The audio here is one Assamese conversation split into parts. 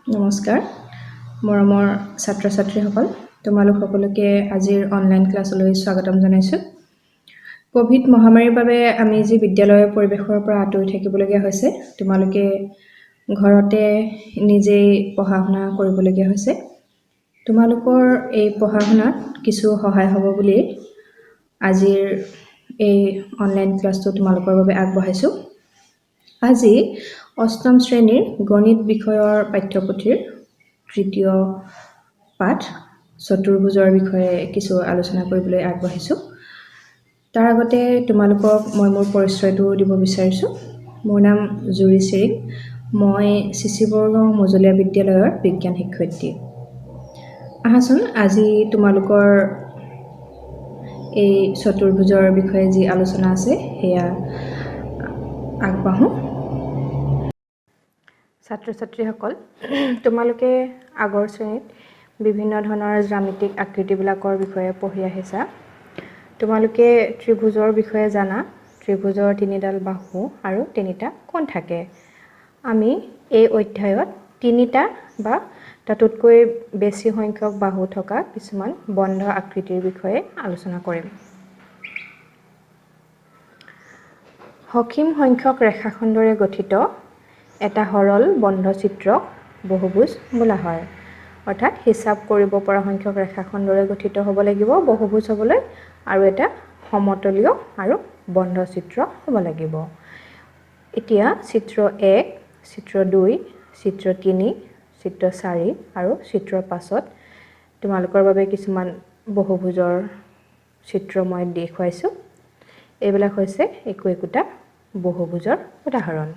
নমস্কাৰ মৰমৰ ছাত্ৰ ছাত্ৰীসকল তোমালোক সকলোকে আজিৰ অনলাইন ক্লাছলৈ স্বাগতম জনাইছো কোভিড মহামাৰীৰ বাবে আমি যি বিদ্যালয়ৰ পৰিৱেশৰ পৰা আঁতৰি থাকিবলগীয়া হৈছে তোমালোকে ঘৰতে নিজেই পঢ়া-শুনা কৰিবলগীয়া হৈছে তোমালোকৰ এই পঢ়া-শুনাত কিছু সহায় হ'ব বুলি আজিৰ এই অনলাইন ক্লাছটো তোমালোকৰ বাবে আগবঢ়াইছো আজি অষ্টম শ্ৰেণীৰ গণিত বিষয়ৰ পাঠ্যপুথিৰ তৃতীয় পাঠ চতুৰ্ভুজৰ বিষয়ে কিছু আলোচনা কৰিবলৈ আগবঢ়াইছো তাৰ আগতে তোমালোকক মই মোৰ পৰিচয়টো দিব বিচাৰিছো মোৰ নাম জুৰি সিং মই চিচিবৰ্গ মজলীয়া বিদ্যালয়ৰ বিজ্ঞান শিক্ষয়িত্ৰী আহাচোন আজি তোমালোকৰ এই চতুৰ্ভুজৰ বিষয়ে যি আলোচনা আছে হেয়া আগবাঢ়ো ছাত্ৰ-ছাত্ৰীসকল তোমালোকে আগৰ শ্ৰেণীত বিভিন্ন ধৰণৰ জ্যামিতিক আকৃতিবিলাকৰ বিষয়ে পঢ়ি আহিছা তোমালোকে ত্ৰিভুজৰ বিষয়ে জানা ত্ৰিভুজৰ তিনিডাল বাহু আৰু তিনিটা কোণ থাকে আমি এই অধ্যায়ত তিনিটা বা তাতোতকৈ বেছি সংখ্যক বাহু থকা কিছুমান বন্ধ আকৃতিৰ বিষয়ে আলোচনা কৰিম সসীম সংখ্যক ৰেখাখণ্ডৰে গঠিত এটা সৰল বন্ধ চিত্ৰক বহুভুজ বোলা হয় অৰ্থাৎ হিসাব কৰিব পৰা সংখ্যক ৰেখাখণ্ডৰে গঠিত হ'ব লাগিব বহুভুজ হ'বলৈ আৰু এটা সমতলীয় আৰু বন্ধ চিত্ৰ হ'ব লাগিব এতিয়া চিত্ৰ 1 চিত্ৰ 2 চিত্ৰ 3 চিত্ৰ 4 আৰু চিত্ৰ 5ত তোমালোকৰ বাবে কিছুমান বহুভুজৰ চিত্ৰ মই দেখুৱাইছো এইবিলাক হৈছে একোটা বহুভুজৰ উদাহৰণ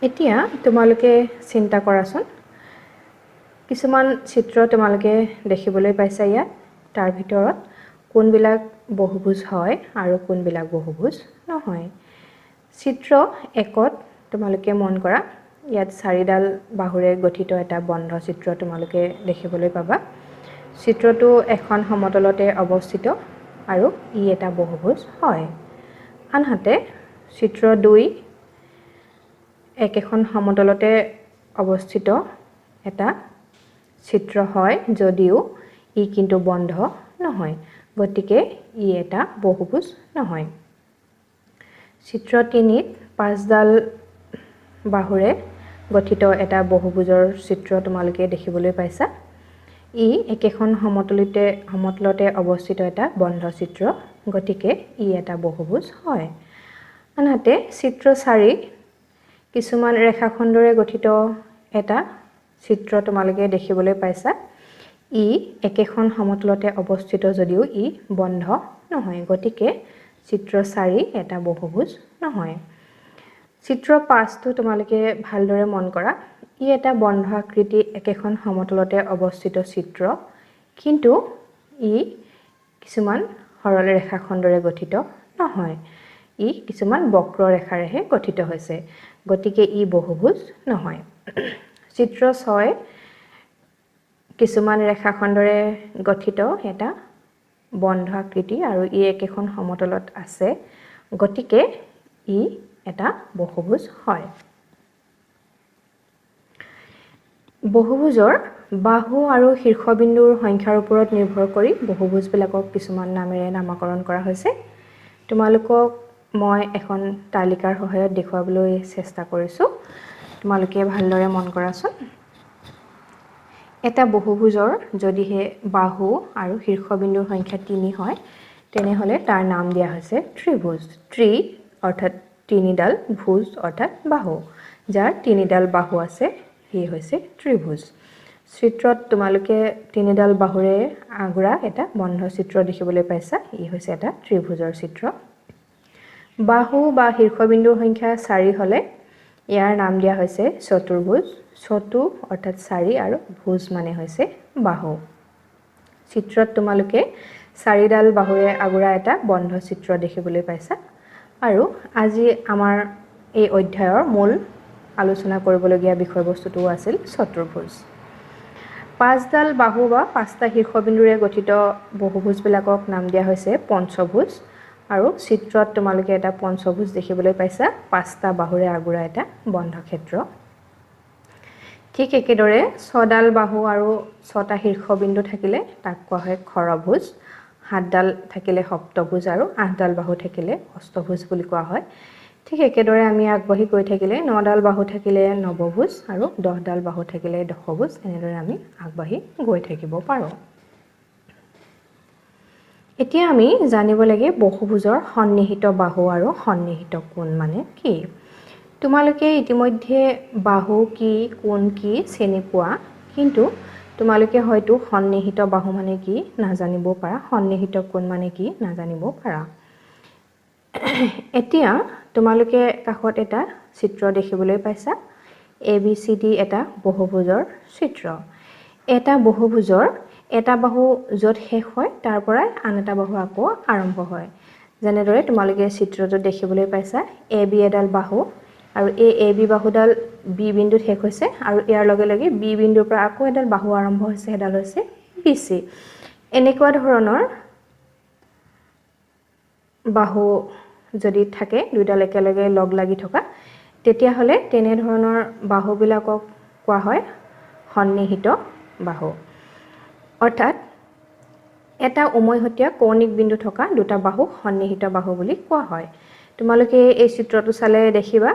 এতিয়া তোমালোকে চিন্তা কৰাচোন কিছুমান চিত্ৰ তোমালোকে দেখিবলৈ পাইছা ইয়াত তাৰ ভিতৰত কোনবিলাক বহুভুজ হয় আৰু কোনবিলাক বহুভুজ নহয় চিত্ৰ 1ত তোমালোকে মন কৰা ইয়াত চাৰিডাল বাহুৰে গঠিত এটা বন্ধ চিত্ৰ তোমালোকে দেখিবলৈ পাবা চিত্ৰটো এখন সমতলতে অৱস্থিত আৰু ই এটা বহুভুজ হয় আনহাতে চিত্ৰ 2 একেখন সমতলতে অৱস্থিত এটা চিত্ৰ হয় যদিও ই কিন্তু বন্ধ নহয় গতিকে ই এটা বহুভুজ নহয় চিত্ৰ 3ত পাঁচডাল বাহুৰে গঠিত এটা বহুভুজৰ চিত্ৰ তোমালোকে দেখিবলৈ পাইছা ই একেখন সমতলতে অৱস্থিত এটা বন্ধ চিত্ৰ গতিকে ই এটা বহুভুজ হয় আনহাতে চিত্ৰ 4 কিছুমান ৰেখাখণ্ডৰে গঠিত এটা চিত্ৰ তোমালোকে দেখিবলৈ পাইছা ই একেখন সমতলতে অৱস্থিত যদিও ই বন্ধ নহয় গতিকে চিত্ৰ 4 এটা বহুভুজ নহয় চিত্ৰ 5টো তোমালোকে ভালদৰে মন কৰা ই এটা বন্ধ আকৃতি একেখন সমতলতে অৱস্থিত চিত্ৰ কিন্তু ই কিছুমান সৰল ৰেখাখণ্ডৰে গঠিত নহয় ই কিছুমান বক্ৰ ৰেখাৰেহে গঠিত হৈছে গতিকে ই বহুভুজ নহয় চিত্ৰ 6 কিছুমান ৰেখাখণ্ডৰে গঠিত এটা বন্ধ আকৃতি আৰু ই একেখন সমতলত আছে গতিকে ই এটা বহুভুজ হয় বহুভুজৰ বাহু আৰু শীৰ্ষবিন্দুৰ সংখ্যাৰ ওপৰত নিৰ্ভৰ কৰি বহুভুজবিলাকক কিছুমান নামেৰে নামকৰণ কৰা হৈছে তোমালোকক মই এখন তালিকাৰ সহায়ত দেখুৱাবলৈ চেষ্টা কৰিছো তোমালোকে ভালদৰে মন কৰাচোন এটা বহুভুজৰ যদিহে বাহু আৰু শীৰ্ষবিন্দুৰ সংখ্যা 3 হয় তেনেহলে তাৰ নাম দিয়া হৈছে ত্ৰিভুজ ত্ৰি অৰ্থাৎ তিনিডাল ভুজ অৰ্থাৎ বাহু যাৰ তিনিডাল বাহু আছে ই হৈছে ত্ৰিভুজ চিত্ৰত তোমালোকে তিনিডাল বাহুৰে আগুৰা এটা বন্ধ চিত্ৰ দেখিবলৈ পাইছা ই হৈছে এটা ত্ৰিভুজৰ চিত্ৰ বাহু বা শীৰ্ষবিন্দুৰ সংখ্যা 4 হলে ইয়াৰ নাম দিয়া হৈছে চতুৰ্ভুজ চতু অৰ্থাৎ 4 আৰু ভুজ মানে হৈছে বাহু চিত্ৰত তোমালোকে চাৰিডাল বাহুৰে আগুৰা এটা বন্ধ চিত্ৰ দেখিবলৈ পাইছা আৰু আজি আমাৰ এই অধ্যায়ৰ মূল আলোচনা কৰিবলগীয়া বিষয়বস্তুটো আছিল চতুৰ্ভুজ পাঁচডাল বাহু বা পাঁচটা শীৰ্ষবিন্দুৰে গঠিত বহুভুজবিলাকক নাম দিয়া হৈছে পঞ্চভুজ আৰু চিত্ৰত তোমালোকে এটা পঞ্চভুজ দেখিবলৈ পাইছা পাঁচটা বাহুৰে আগুৰা এটা বন্ধ ক্ষেত্ৰ ঠিক একেদৰে 6ডাল বাহু আৰু 6টা শীৰ্ষবিন্দু থাকিলে তাক কোৱা হয় খৰভুজ 7ডাল থাকিলে সপ্তভুজ আৰু 8ডাল বাহু থাকিলে অষ্টভুজ বুলি কোৱা হয় ঠিক একেদৰে আমি আগবাঢ়ি গৈ থাকিলে 9ডাল বাহু থাকিলে নৱভুজ আৰু 10ডাল বাহু থাকিলে দশভুজ এনেদৰে আমি আগবাঢ়ি গৈ থাকিব পাৰোঁ এতিয়া আমি জানিব লাগে বহুভুজৰ সন্নিহিত বাহু আৰু সন্নিহিত কোণ মানে কি তোমালোকে ইতিমধ্যে বাহু কি কোণ কি চিনি পোৱা কিন্তু তোমালোকে হয়তো সন্নিহিত বাহু মানে কি নাজানিব পাৰা সন্নিহিত কোণ মানে কি নাজানিব পাৰা এতিয়া তোমালোকে কাষত এটা চিত্ৰ দেখিবলৈ পাইছা ABCD এটা বহুভুজৰ চিত্ৰ এটা বহুভুজৰ এটা বাহু য'ত শেষ হয় তাৰ পৰা আন এটা বাহু আকৌ আৰম্ভ হয় যেনেদৰে তোমালোকে চিত্ৰটো দেখিবলৈ পাইছা AB এডাল বাহু আৰু এই AB বাহুডাল B বিন্দুত শেষ হৈছে আৰু ইয়াৰ লগে লগে B বিন্দুৰ পৰা আকৌ এডাল বাহু আৰম্ভ হৈছে এডাল হৈছে BC এনেকুৱা ধৰণৰ বাহু যদি থাকে দুইডাল একেলগে লগ লাগি থকা তেতিয়া হলে তেনে ধৰণৰ বাহুবিলাকক কোৱা হয় সন্নিহিত বাহু অৰ্থাৎ এটা উমৈহতীয়া কৌণিক বিন্দু থকা দুটা বাহু সন্নিহিত বাহু বুলি কোৱা হয় তোমালোকে এই চিত্ৰটো চালে দেখিবা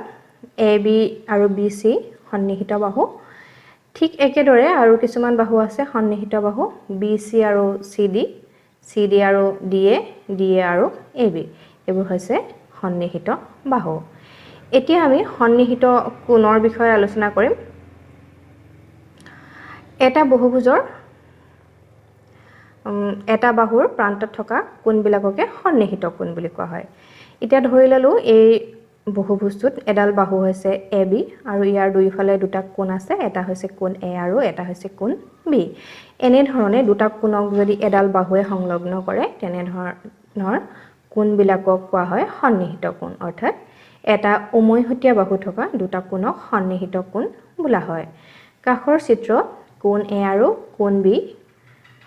AB আৰু BC সন্নিহিত বাহু ঠিক একেদৰে আৰু কিছুমান বাহু আছে সন্নিহিত বাহু BC আৰু CD আৰু DA আৰু AB এইবোৰ হৈছে সন্নিহিত বাহু এতিয়া আমি সন্নিহিত কোণৰ বিষয়ে আলোচনা কৰিম এটা বহুভুজৰ এটা বাহুৰ প্ৰান্তত থকা কোণবিলাককে সন্নিহিত কোণ বুলি কোৱা হয় এতিয়া ধৰি ললো এই বহুভুজটোত এডাল বাহু হৈছে AB আৰু ইয়াৰ দুইফালে দুটা কোণ আছে এটা হৈছে কোণ A আৰু এটা হৈছে কোণ B এনে ধৰণে দুটা কোণক যদি এডাল বাহুৱে সংলগ্ন কৰে তেনে ধৰণৰ কোণবিলাকক কোৱা হয় সন্নিহিত কোণ অৰ্থাৎ এটা উমৈহতীয়া বাহু থকা দুটা কোণক সন্নিহিত কোণ বোলা হয় কাষৰ চিত্ৰ কোণ A আৰু কোণ B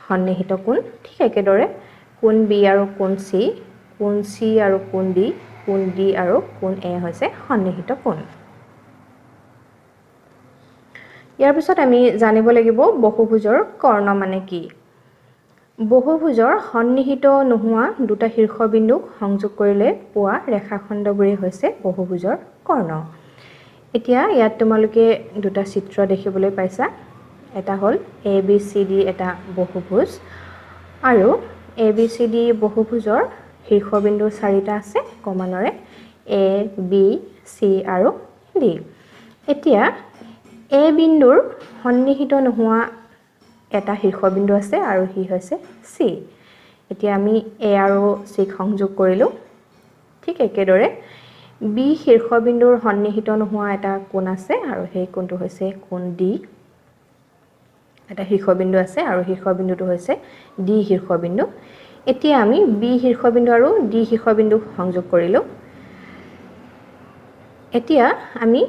সন্নিহিত কোণ ঠিক একেদৰে কোণ B আৰু কোণ C আৰু কোণ D আৰু কোণ A হৈছে সন্নিহিত কোণ ইয়াৰ পিছত আমি জানিব লাগিব বহুভুজৰ কৰ্ণ মানে কি বহুভুজৰ সন্নিহিত নোহোৱা দুটা শীৰ্ষবিন্দুক সংযোগ কৰিলে পোৱা ৰেখাখণ্ডবোৰেই হৈছে বহুভুজৰ কৰ্ণ এতিয়া ইয়াত তোমালোকে দুটা চিত্ৰ দেখিবলৈ পাইছা এটা হল ABCD এটা বহুভুজ আৰু ABCD বহুভুজৰ শীৰ্ষবিন্দু 4টা আছে ক্ৰমান্বয়ে A B C আৰু D এতিয়া A বিন্দুৰ সন্নিহিত নোহোৱা এটা শীৰ্ষবিন্দু আছে আৰু হি হৈছে C এতিয়া আমি A আৰু C সংযোগ কৰিলো ঠিক একেদৰে B শীৰ্ষবিন্দুৰ সন্নিহিত নোহোৱা এটা কোণ আছে আৰু সেই কোণটো হৈছে কোণ D এটা শীৰ্ষবিন্দু আছে আৰু শীৰ্ষবিন্দুটো হৈছে D শীৰ্ষবিন্দু এতিয়া আমি B শীৰ্ষবিন্দু আৰু D শীৰ্ষবিন্দু সংযোগ কৰিলো এতিয়া আমি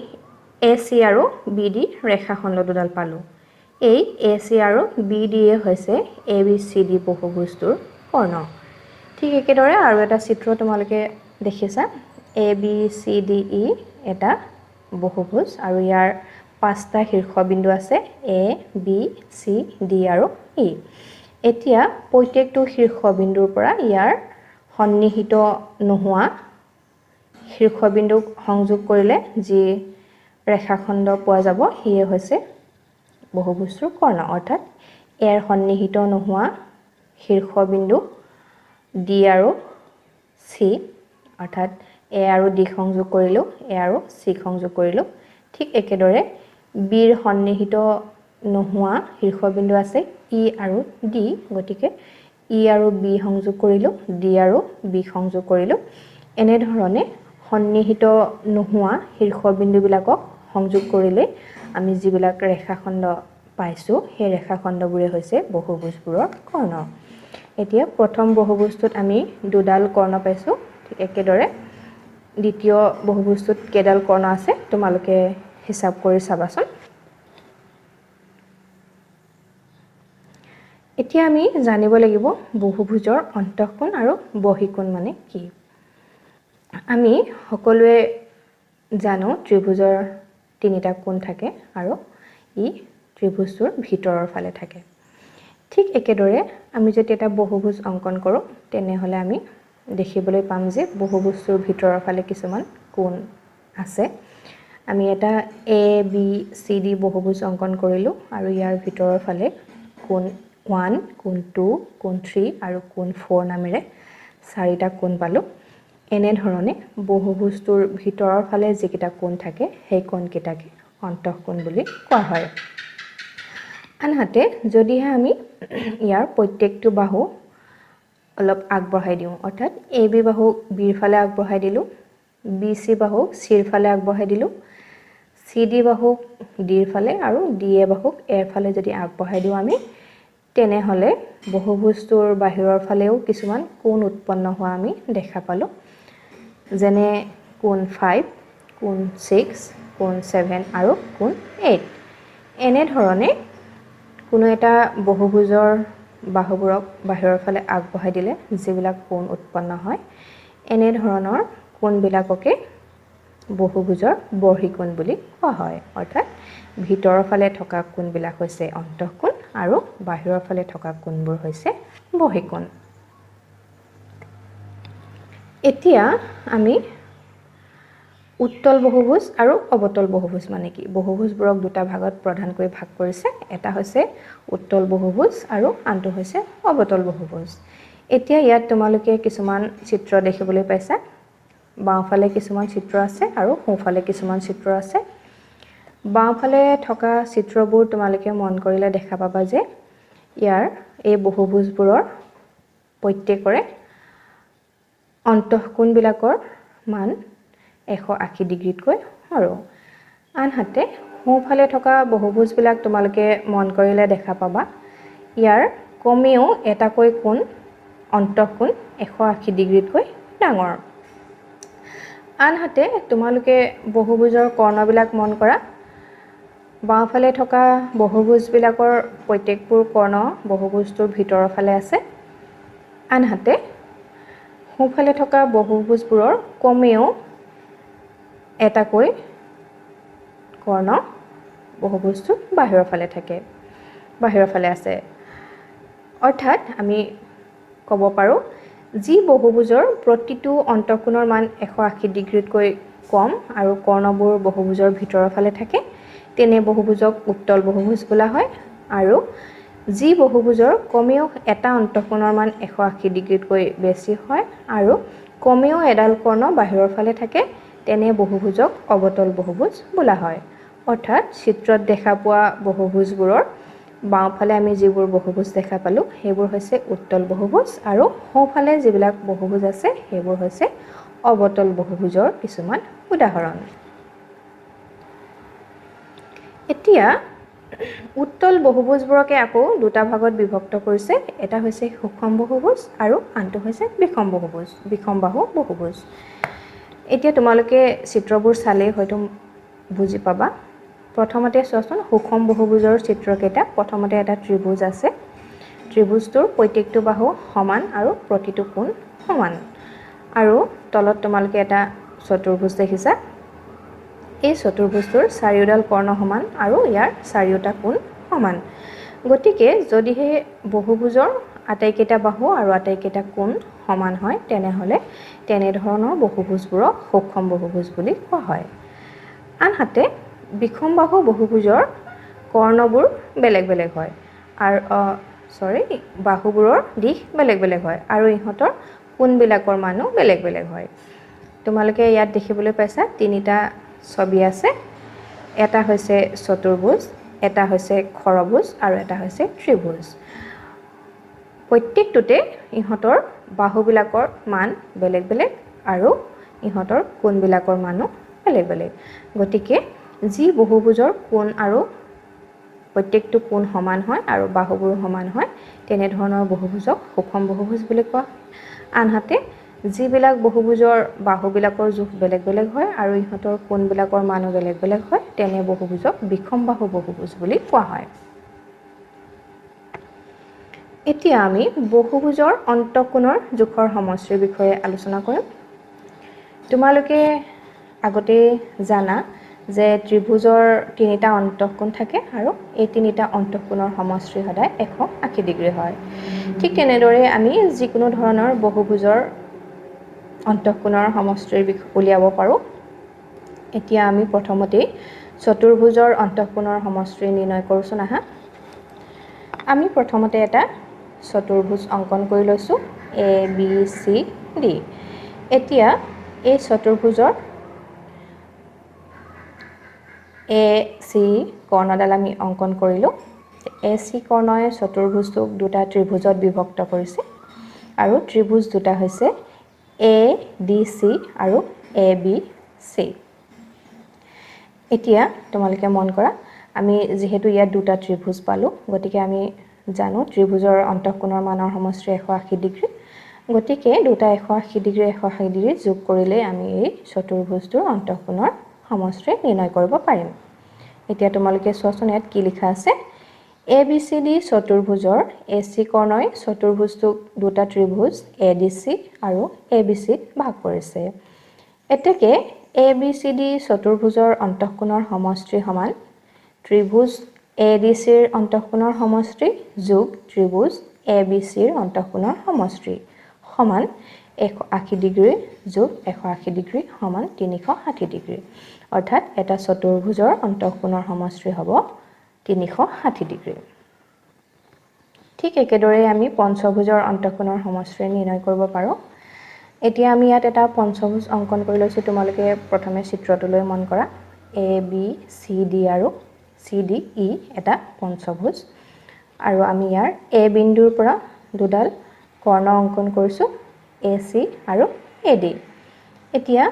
AC আৰু BD ৰেখাখণ্ড দুডাল পালো এই AC আৰু BD হৈছে ABCD বহুভুজটোৰ কৰ্ণ ঠিক একেদৰে আৰু এটা চিত্ৰ তোমালোকে দেখিছা ABCDE এটা বহুভুজ আৰু ইয়াৰ 5টা শীৰ্ষবিন্দু আছে A B C D আৰু E এতিয়া প্ৰত্যেকটো শীৰ্ষবিন্দুৰ পৰা ইয়াৰ সন্নিহিত নোহোৱা শীৰ্ষবিন্দুক সংযোগ কৰিলে যি ৰেখাখণ্ড পোৱা যাব হিয়ে হৈছে বহুভুজটোৰ কৰ্ণ অৰ্থাৎ ইয়াৰ সন্নিহিত নোহোৱা শীৰ্ষবিন্দু D আৰু C অৰ্থাৎ A আৰু D সংযোগ কৰিলো A আৰু C সংযোগ কৰিলো ঠিক একেদৰে B ৰ সন্নিহিত নোহোৱা শীৰ্ষবিন্দু আছে E আৰু D গতিকে E আৰু B সংযোগ কৰিলো D আৰু B সংযোগ কৰিলো এনে ধৰণে সন্নিহিত নোহোৱা শীৰ্ষবিন্দুবিলাকক সংযোগ কৰিলে আমি যিবিলাক ৰেখাখণ্ড পাইছো সেই ৰেখাখণ্ডবোৰে হৈছে বহুভুজবোৰৰ কৰ্ণ এতিয়া প্ৰথম বহুভুজটোত আমি দুডাল কৰ্ণ পাইছো ঠিক একেদৰে দ্বিতীয় বহুভুজটোত কেডাল কৰ্ণ আছে তোমালোকে হিসাব কৰি চাবাচোন এতিয়া আমি জানিব লাগিব বহুভুজৰ অন্তঃকোণ আৰু বহিকোণ মানে কি আমি সকলোৱে জানো ত্ৰিভুজৰ তিনিটা কোণ থাকে আৰু ই ত্ৰিভুজটোৰ ভিতৰৰ ফালে থাকে ঠিক একেদৰে আমি যদি এটা বহুভুজ অঙ্কন কৰোঁ তেনেহলে আমি দেখিবলৈ পাম যে বহুভুজটোৰ ভিতৰৰ ফালে কিছুমান কোণ আছে আমি এটা এ বি সি ডি বহুভুজ অঙ্কন কৰিলো আৰু ইয়াৰ ভিতৰৰ ফালে কোণ 1 কোণ 2 কোণ 3 আৰু কোণ 4 নামেৰে চাৰিটা কোণ পালো এনে ধৰণে বহুভুজটোৰ ভিতৰৰ ফালে যিকেইটা কোণ থাকে সেই কোণকেইটাকে অন্তঃকোণ বুলি কোৱা হয় আনহাতে যদিহে আমি ইয়াৰ প্ৰত্যেকটো বাহু অলপ আগবঢ়াই দিওঁ অৰ্থাৎ এ বি বাহু বিৰ ফালে আগবঢ়াই দিলো বি সি বাহু সিৰ ফালে আগবঢ়াই দিলো সি ডি বাহু ডিৰ ফালে আৰু ডি এ বাহু এৰ ফালে যদি আগবঢ়াই দিওঁ আমি তেনেহলে বহুভুজটোৰ বাহিৰৰ ফালেও কিছুমান কোণ উৎপন্ন হোৱা আমি দেখা পালো যেনে কোণ 5 কোণ 6 কোণ 7 আৰু কোণ 8 এনে ধৰণে কোনো এটা বহুভুজৰ বাহুবোৰক বাহিৰৰ ফালে আগবঢ়াই দিলে যিবিলাক কোণ উৎপন্ন হয় এনে ধৰণৰ কোণবিলাককে বহুভুজৰ বৰ্হিকোণ বুলি কোৱা হয় অৰ্থাৎ ভিতৰৰ ফালে থকা কোণবিলাক হৈছে অন্তঃকোণ আৰু বাহিৰৰ ফালে থকা কোণবোৰ হৈছে বৰ্হিকোণ এতিয়া আমি উত্তল বহুভুজ আৰু অবতল বহুভুজ মানে কি বহুভুজবোৰক দুটা ভাগত প্ৰধানকৈ ভাগ কৰিছে এটা হৈছে উত্তল বহুভুজ আৰু আনটো হৈছে অবতল বহুভুজ এতিয়া ইয়াত তোমালোকে কিছুমান চিত্ৰ দেখিবলৈ পাইছা বাওঁফালে কিছুমান চিত্ৰ আছে আৰু সোঁফালে কিছুমান চিত্ৰ আছে বাওঁফালে থকা চিত্ৰবোৰ তোমালোকে মন কৰিলে দেখা পাবা যে ইয়াৰ এই বহুভুজবোৰৰ প্ৰত্যেকৰে অন্তঃকোণবিলাকৰ মান 180 ডিগ্ৰীতকৈ সৰু আনহাতে সোঁফালে থকা বহুভুজবিলাক তোমালোকে মন কৰিলে দেখা পাবা ইয়াৰ কমেও এটাকৈ কোণ অন্তঃকোণ 180 ডিগ্ৰীতকৈ ডাঙৰ আনহাতে তোমালোকে বহুভুজৰ কৰ্ণবিলাক মন কৰা বাওঁফালে থকা বহুভুজবিলাকৰ প্ৰত্যেকবোৰ কৰ্ণ বহুভুজটোৰ ভিতৰৰ ফালে আছে আনহাতে সোঁফালে থকা বহুভুজবোৰৰ কমেও এটাকৈ কৰ্ণ বহুভুজটোৰ বাহিৰৰ ফালে থাকে বাহিৰৰ ফালে আছে অৰ্থাৎ আমি ক'ব পাৰোঁ যি বহুভুজৰ প্ৰতিটো অন্তঃকোণৰ মান 180 ডিগ্ৰীতকৈ কম আৰু কৰ্ণবোৰ বহুভুজৰ ভিতৰৰ ফালে থাকে তেনে বহুভুজক উত্তল বহুভুজ বোলা হয় আৰু যি বহুভুজৰ কমেও এটা অন্তঃকোণৰ মান 180 ডিগ্ৰীতকৈ বেছি হয় আৰু কমেও এডাল কৰ্ণ বাহিৰৰ ফালে থাকে তেনে বহুভুজক অবতল বহুভুজ বোলা হয় অৰ্থাৎ চিত্ৰত দেখা পোৱা বহুভুজবোৰৰ বাওঁফালে আমি যিবোৰ বহুভুজ দেখা পালো সেইবোৰ হৈছে উত্তল বহুভুজ আৰু সোঁফালে যিবিলাক বহুভুজ আছে সেইবোৰ হৈছে অবতল বহুভুজৰ কিছুমান উদাহৰণ এতিয়া উত্তল বহুভুজবোৰকে আকৌ দুটা ভাগত বিভক্ত কৰিছে এটা হৈছে সূক্ষ্ম বহুভুজ আৰু আনটো হৈছে বিষম বহুভুজ বিষমবাহু বহুভুজ এতিয়া তোমালোকে চিত্ৰবোৰ চালে হয়তো বুজি পাবা প্ৰথমতে চোৱাচোন সূক্ষ্ম বহুভুজৰ চিত্ৰকেইটা প্ৰথমতে এটা ত্ৰিভুজ আছে ত্ৰিভুজটোৰ প্ৰত্যেকটো বাহু সমান আৰু প্ৰতিটো কোণ সমান আৰু তলত তোমালোকে এটা চতুৰ্ভুজ দেখিছা এই চতুৰ্ভুজটোৰ চাৰিওডাল কৰ্ণ সমান আৰু ইয়াৰ চাৰিওটা কোণ সমান গতিকে যদিহে বহুভুজৰ আটাইকেইটা বাহু আৰু আটাইকেইটা কোণ সমান হয় তেনেহলে তেনে ধৰণৰ বহুভুজবোৰক সূক্ষ্ম বহুভুজ বুলি কোৱা হয় আনহাতে বিষমবাহু বহুভুজৰ কৰ্ণবোৰ বেলেগ বেলেগ হয় আৰু বাহুবোৰৰ দিশ বেলেগ বেলেগ হয় আৰু ইহঁতৰ কোণবিলাকৰ মানো বেলেগ বেলেগ হয় তোমালোকে ইয়াত দেখিবলৈ পাইছা তিনিটা ছবি আছে এটা হৈছে চতুৰ্ভুজ এটা হৈছে খৰভুজ আৰু এটা হৈছে ত্ৰিভুজ প্ৰত্যেকটোতে ইহঁতৰ বাহুবিলাকৰ মান বেলেগ বেলেগ আৰু ইহঁতৰ কোণবিলাকৰ মানো বেলেগ বেলেগ গতিকে যি বহুভুজৰ কোণ আৰু প্ৰত্যেকটো কোণ সমান হয় আৰু বাহুবোৰ সমান হয় তেনে ধৰণৰ বহুভুজক সূক্ষ্ম বহুভুজ বুলি কোৱা আনহাতে যিবিলাক বহুভুজৰ বাহুবিলাকৰ জোখ বেলেগ বেলেগ হয় আৰু ইহঁতৰ কোণবিলাকৰ মানো বেলেগ বেলেগ হয় তেনে বহুভুজক বিষমবাহু বহুভুজ বুলি কোৱা হয় এতিয়া আমি বহুভুজৰ অন্তঃকোণৰ জোখৰ সমষ্টিৰ বিষয়ে আলোচনা কৰিম তোমালোকে আগতে জানা যে ত্ৰিভুজৰ তিনিটা অন্তঃকোণ থাকে আৰু এই তিনিটা অন্তঃকোণৰ সমষ্টি সদায় 180 ডিগ্ৰী হয় ঠিক তেনেদৰে আমি যিকোনো ধৰণৰ বহুভুজৰ অন্তঃকোণৰ সমষ্টিৰ উলিয়াব পাৰোঁ এতিয়া আমি প্ৰথমতে চতুৰ্ভুজৰ অন্তঃকোণৰ সমষ্টি নিৰ্ণয় কৰোঁ আহা আমি প্ৰথমতে এটা চতুৰ্ভুজ অঙ্কন কৰি লৈছো A B C D এতিয়া এই চতুৰ্ভুজৰ AC কৰ্ণডাল আমি অঙ্কন কৰিলো AC কৰ্ণয়ে চতুৰ্ভুজটোক দুটা ত্ৰিভুজত বিভক্ত কৰিছে আৰু ত্ৰিভুজ দুটা হৈছে ADC আৰু ABC এতিয়া তোমালোকে মন কৰা আমি যেহেতু ইয়াত দুটা ত্ৰিভুজ পালো গতিকে আমি জানো ত্ৰিভুজৰ অন্তঃকোণৰ মানৰ সমষ্টি 180 ডিগ্ৰী গতিকে দুটা 180 ডিগ্ৰী যোগ কৰিলে আমি এই চতুৰ্ভুজটোৰ অন্তঃকোণৰ সমষ্টি নিৰ্ণয় কৰিব পাৰিম এতিয়া তোমালোকে চোৱাচোন ইয়াত কি লিখা আছে ABCD চতুৰ্ভুজৰ AC কৰ্ণই চতুৰ্ভুজটোক দুটা ত্ৰিভুজ ADC আৰু ABC ভাগ কৰিছে এতেকে ABCD চতুৰ্ভুজৰ অন্তঃকোণৰ সমষ্টি সমান ত্ৰিভুজ ADCৰ অন্তঃকোণৰ সমষ্টি যোগ ত্ৰিভুজ ABCৰ অন্তঃকোণৰ সমষ্টি সমান 180 ডিগ্ৰী যোগ 180 ডিগ্ৰী সমান 360 ডিগ্ৰী অৰ্থাৎ এটা চতুৰ্ভুজৰ অন্তঃকোণৰ সমষ্টি হ'ব 360 ডিগ্ৰী ঠিক একেদৰে আমি পঞ্চভুজৰ অন্তঃকোণৰ সমষ্টি নিৰ্ণয় কৰিব পাৰোঁ এতিয়া আমি ইয়াত এটা পঞ্চভুজ অঙ্কন কৰি লৈছো তোমালোকে প্ৰথমে চিত্ৰটোলৈ মন কৰা A B C D আৰু C D E এটা পঞ্চভুজ আৰু আমি ইয়াৰ A বিন্দুৰ পৰা দুডাল কৰ্ণ অঙ্কন কৰিছো AC আৰু AD এতিয়া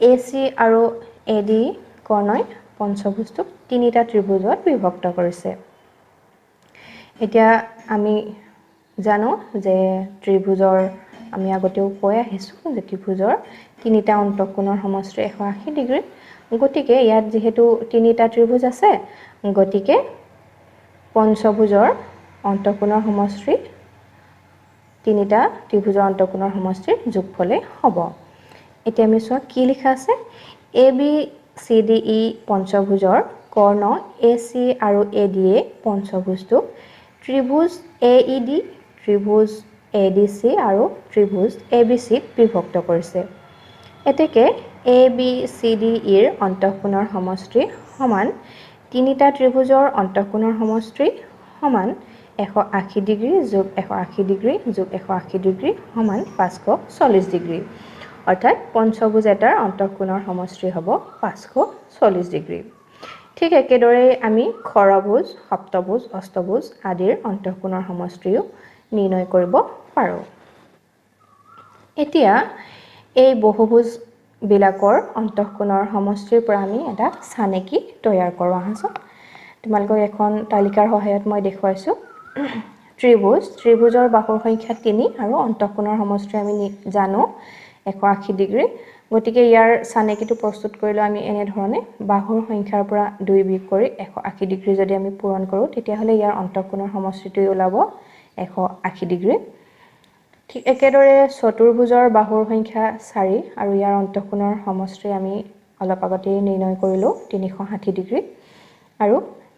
AC আৰু AD কৰ্ণই পঞ্চভুজটোক তিনিটা ত্ৰিভুজত বিভক্ত কৰিছে এতিয়া আমি জানো যে ত্ৰিভুজৰ আমি আগতেও কৈ আহিছো যে ত্ৰিভুজৰ তিনিটা অন্তঃকোণৰ সমষ্টি 180 ডিগ্ৰী গতিকে ইয়াত যেহেতু তিনিটা ত্ৰিভুজ আছে গতিকে পঞ্চভুজৰ অন্তঃকোণৰ সমষ্টি তিনিটা ত্ৰিভুজৰ অন্তঃকোণৰ সমষ্টিৰ যোগফলে হ'ব এতিয়া আমি চোৱা কি লিখা আছে ABCDE পঞ্চভুজৰ কৰ্ণ AC আৰু AD পঞ্চভুজটোক ত্ৰিভুজ AED ত্ৰিভুজ ADC আৰু ত্ৰিভুজ ABC বিভক্ত কৰিছে এতেকে ABCDE ৰ অন্তঃকোণৰ সমষ্টি সমান তিনিটা ত্ৰিভুজৰ অন্তঃকোণৰ সমষ্টি সমান 180 ডিগ্ৰী যোগ 180 ডিগ্ৰী যোগ 180 ডিগ্ৰী সমান 540 ডিগ্ৰী অৰ্থাৎ পঞ্চভুজ এটাৰ অন্তঃকোণৰ সমষ্টি হ'ব 540 ডিগ্ৰী ঠিক একেদৰে আমি খৰভুজ সপ্তভুজ অষ্টভুজ আদিৰ অন্তঃকোণৰ সমষ্টিও নিৰ্ণয় কৰিব পাৰোঁ এতিয়া এই বহুভুজ বিলাকৰ অন্তঃকোণৰ সমষ্টিৰ পৰা আমি এটা চানেকি তৈয়াৰ কৰোঁ আহাচোন তোমালোকক এখন তালিকাৰ সহায়ত মই দেখুৱাইছো ত্ৰিভুজৰ বাহুৰ সংখ্যা 3 আৰু অন্তঃকোণৰ সমষ্টি আমি জানো 180 ডিগ্ৰী গতিকে ইয়াৰ চানেকিটো প্ৰস্তুত কৰিলে আমি এনে ধৰণে বাহুৰ সংখ্যাৰ পৰা 2 বিয়োগ কৰি 180 ডিগ্ৰী যদি আমি পূৰণ কৰোঁ তেতিয়া হলে ইয়াৰ অন্তঃকোণৰ সমষ্টিটো ওলাব 180 ডিগ্ৰী ঠিক একেদৰে চতুৰ্ভুজৰ বাহুৰ সংখ্যা 4 আৰু ইয়াৰ অন্তঃকোণৰ সমষ্টি আমি অলপ আগতে নিৰ্ণয় কৰিলো 360 ডিগ্ৰী আৰু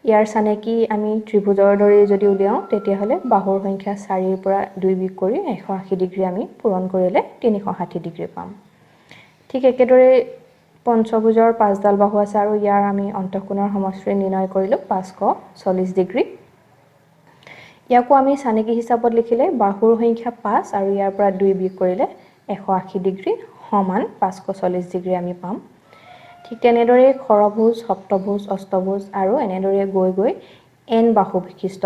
ইয়াৰ চানেকি আমি ত্ৰিভুজৰ দৰে যদি উলিয়াও তেতিয়া হলে বাহুৰ সংখ্যা 4 ৰ পৰা 2 বিয়োগ কৰি 180 ডিগ্ৰী আমি পূৰণ কৰিলে 360 ডিগ্ৰী পাম ঠিক একেদৰে পঞ্চভুজৰ 5ডাল বাহু আছে আৰু ইয়াৰ আমি অন্তঃকোণৰ সমষ্টি নিৰ্ণয় কৰিলো 540 ডিগ্ৰী ইয়াকো আমি চানেকি হিচাপত লিখিলে বাহুৰ সংখ্যা 5 আৰু ইয়াৰ পৰা 2 বিয়োগ কৰিলে 180 ডিগ্ৰী সমান 540 ডিগ্ৰী আমি পাম ঠিক তেনেদৰে খৰভুজ সপ্তভুজ অষ্টভুজ আৰু এনেদৰে গৈ n বাহু বিশিষ্ট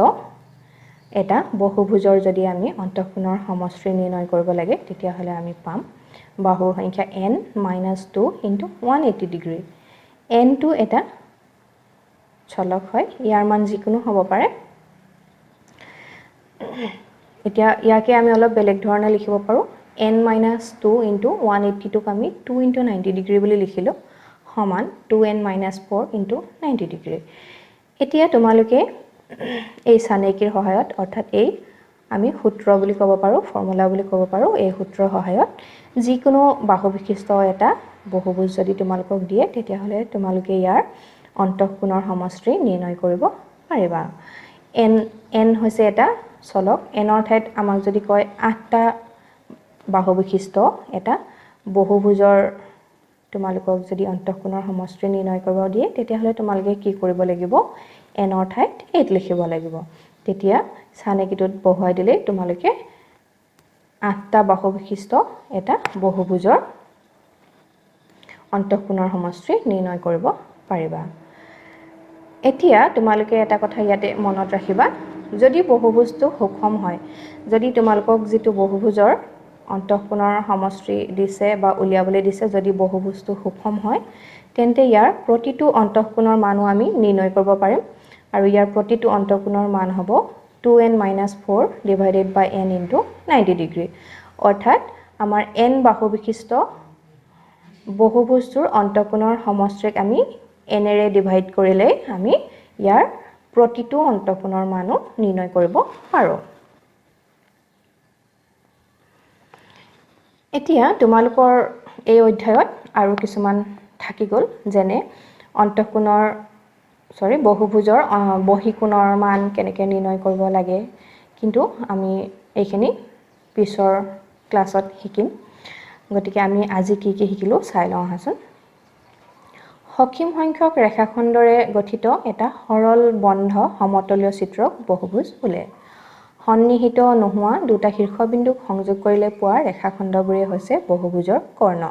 এটা বহুভুজৰ যদি আমি অন্তঃকোণৰ সমষ্টি নিৰ্ণয় কৰিব লাগে তেতিয়া হলে আমি পাম বাহুৰ সংখ্যা n - 2 * 180 ডিগ্ৰী n টো এটা চলক হয় ইয়াৰ মান যিকোনো হ'ব পাৰে এতিয়া ইয়াকে আমি অলপ বেলেগ ধৰণে লিখিব পাৰো n - 2 * 180 টোক আমি 2 * 90 ডিগ্ৰী বুলি লিখিলো সমান 2n - 4 * 90 ডিগ্ৰী এতিয়া তোমালোকে এই চানেকিৰ সহায়ত অৰ্থাৎ এই আমি সূত্ৰ বুলি ক'ব পাৰোঁ, ফৰ্মুলা বুলি ক'ব পাৰোঁ। এই সূত্ৰৰ সহায়ত যিকোনো বাহু বিশিষ্ট এটা বহুভুজ যদি তোমালোকক দিয়ে তেতিয়াহ'লে তোমালোকে ইয়াৰ অন্তঃকোণৰ সমষ্টি নিৰ্ণয় কৰিব পাৰিবা। এন হৈছে এটা চলক। এনৰ ঠাইত আমাক যদি কয় 8টা বাহু বিশিষ্ট এটা বহুভুজৰ তোমালোকক যদি অন্তঃকোণৰ সমষ্টি নিৰ্ণয় কৰিব দিয়ে তেতিয়াহ'লে তোমালোকে কি কৰিব লাগিব? এনৰ ঠাইত 8 লিখিব লাগিব। তেতিয়া চানেকিটোত বহুৱাই দিলে তোমালোকে 8টা বাহু বিশিষ্ট এটা বহুভুজৰ অন্তঃকোণৰ সমষ্টি নিৰ্ণয় কৰিব পাৰিবা। এতিয়া তোমালোকে এটা কথা ইয়াতে মনত ৰাখিবা, যদি বহুভুজটো সুষম হয়, যদি তোমালোকক যিটো বহুভুজৰ অন্তঃকোণৰ সমষ্টি দিছে বা উলিয়াবলৈ দিছে যদি বহুভুজটো সুষম হয় তেন্তে ইয়াৰ প্ৰতিটো অন্তঃকোণৰ মানো আমি নিৰ্ণয় কৰিব পাৰিম আৰু ইয়াৰ প্ৰতিটো অন্তঃকোণৰ মান হ'ব 2n - 4 ডিভাইডেড বাই n ইনটু 90 ডিগ্ৰী। অৰ্থাৎ আমাৰ n বাহু বিশিষ্ট বহুভুজটোৰ অন্তঃকোণৰ সমষ্টিক আমি nৰে ডিভাইড কৰিলে আমি ইয়াৰ প্ৰতিটো অন্তঃকোণৰ মানো নিৰ্ণয় কৰিব পাৰোঁ। এতিয়া তোমালোকৰ এই অধ্যায়ত আৰু কিছুমান থাকি গ'ল, যেনে বহুভুজৰ বহিকোণৰ মান কেনেকৈ নিৰ্ণয় কৰিব লাগে, কিন্তু আমি এইখিনি পিছৰ ক্লাছত শিকিম। গতিকে আমি আজি কি কি শিকিলোঁ চাই লওঁ আহাচোন। সসীম সংখ্যক ৰেখাখণ্ডৰে গঠিত এটা সৰল বন্ধ সমতলীয় চিত্ৰক বহুভুজ বোলে। সন্নিহিত নোহোৱা দুটা শীৰ্ষবিন্দুক সংযোগ কৰিলে পোৱা ৰেখাখণ্ডবোৰে হৈছে বহুভুজৰ কৰ্ণ।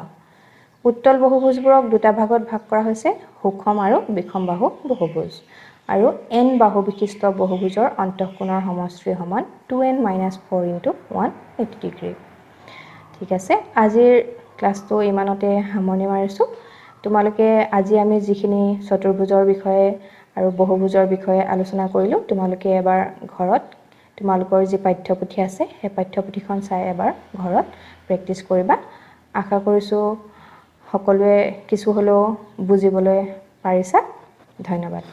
উত্তল বহুভুজবোৰক দুটা ভাগত ভাগ কৰা হৈছে, সুষম আৰু বিষমবাহু বহুভুজ। আৰু n বাহু বিশিষ্ট বহুভুজৰ অন্তঃকোণৰ সমষ্টি সমান 2n - 4 ইনটু 180 ডিগ্ৰী। ঠিক আছে, আজিৰ ক্লাছটো ইমানতে সামৰণি মাৰিছোঁ। তোমালোকে আজি আমি যিখিনি চতুৰ্ভুজৰ বিষয়ে আৰু বহুভুজৰ বিষয়ে আলোচনা কৰিলোঁ তোমালোকে এবাৰ ঘৰত তোমালোকৰ যি পাঠ্যপুথি আছে সেই পাঠ্যপুথিখন চাই এবাৰ ঘৰত প্ৰেক্টিছ কৰিবা। আশা কৰিছোঁ সকলোৱে কিছু হ'লেও বুজিবলৈ পাৰিছা। ধন্যবাদ।